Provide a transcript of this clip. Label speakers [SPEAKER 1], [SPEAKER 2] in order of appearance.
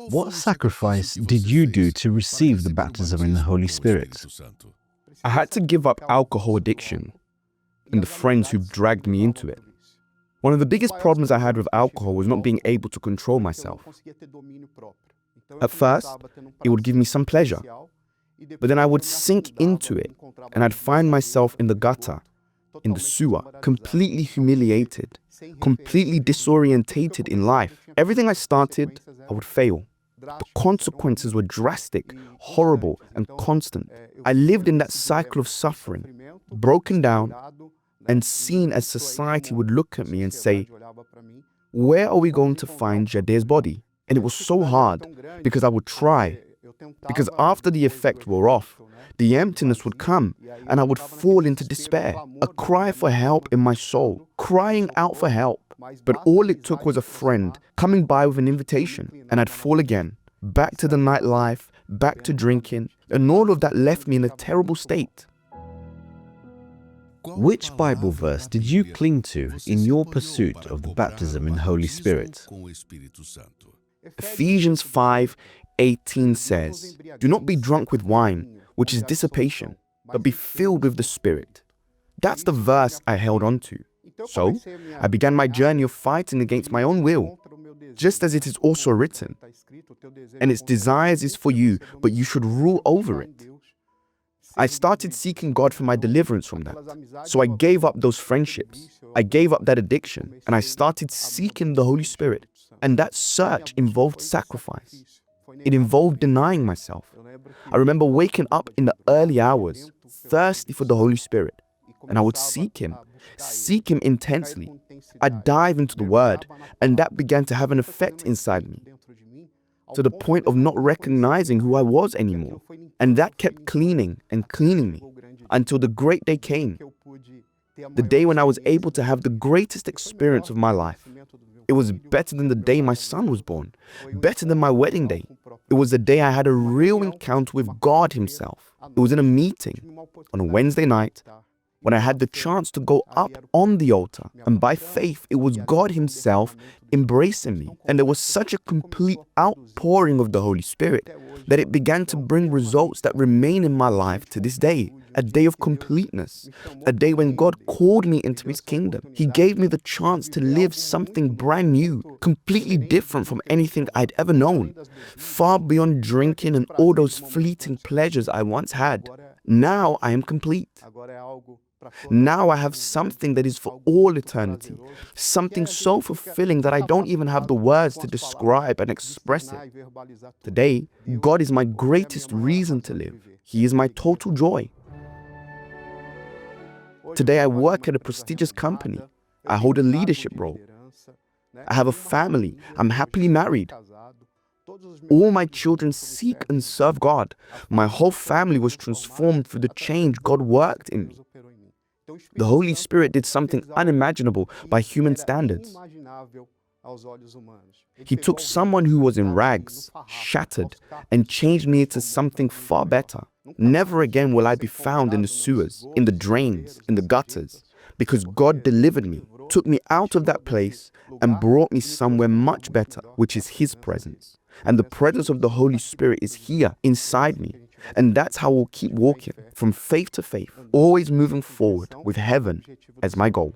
[SPEAKER 1] What sacrifice did you do to receive the baptism in the Holy Spirit?
[SPEAKER 2] I had to give up alcohol addiction and the friends who dragged me into it. One of the biggest problems I had with alcohol was not being able to control myself. At first, it would give me some pleasure, but then I would sink into it and I'd find myself in the gutter, in the sewer, completely humiliated, completely disorientated in life. Everything I started, I would fail. The consequences were drastic, horrible, and constant. I lived in that cycle of suffering, broken down, and seen as society would look at me and say, "Where are we going to find Jade's body?" And it was so hard because I would try. Because after the effect wore off, the emptiness would come and I would fall into despair, a cry for help in my soul, crying out for help. But all it took was a friend coming by with an invitation and I'd fall again, back to the nightlife, back to drinking, and all of that left me in a terrible state.
[SPEAKER 1] Which Bible verse did you cling to in your pursuit of the baptism in the Holy Spirit?
[SPEAKER 2] Ephesians 5:18 says, "Do not be drunk with wine, which is dissipation, but be filled with the Spirit." That's the verse I held on to. So, I began my journey of fighting against my own will, just as it is also written, "And its desires is for you, but you should rule over it." I started seeking God for my deliverance from that. So I gave up those friendships. I gave up that addiction, and I started seeking the Holy Spirit. And that search involved sacrifice. It involved denying myself. I remember waking up in the early hours, thirsty for the Holy Spirit, and I would seek Him intensely. I'd dive into the Word, and that began to have an effect inside me, to the point of not recognizing who I was anymore. And that kept cleaning and cleaning me until the great day came, the day when I was able to have the greatest experience of my life. It was better than the day my son was born, better than my wedding day. It was the day I had a real encounter with God Himself. It was in a meeting on a Wednesday night when I had the chance to go up on the altar. And by faith, it was God Himself embracing me. And there was such a complete outpouring of the Holy Spirit that it began to bring results that remain in my life to this day. A day of completeness, a day when God called me into His kingdom. He gave me the chance to live something brand new, completely different from anything I'd ever known, far beyond drinking and all those fleeting pleasures I once had. Now I am complete. Now I have something that is for all eternity, something so fulfilling that I don't even have the words to describe and express it. Today, God is my greatest reason to live. He is my total joy. Today I work at a prestigious company. I hold a leadership role. I have a family. I'm happily married. All my children seek and serve God. My whole family was transformed through the change God worked in me. The Holy Spirit did something unimaginable by human standards. He took someone who was in rags, shattered, and changed me into something far better. Never again will I be found in the sewers, in the drains, in the gutters, because God delivered me, took me out of that place, and brought me somewhere much better, which is His presence. And the presence of the Holy Spirit is here, inside me. And that's how we'll keep walking, from faith to faith, always moving forward with heaven as my goal.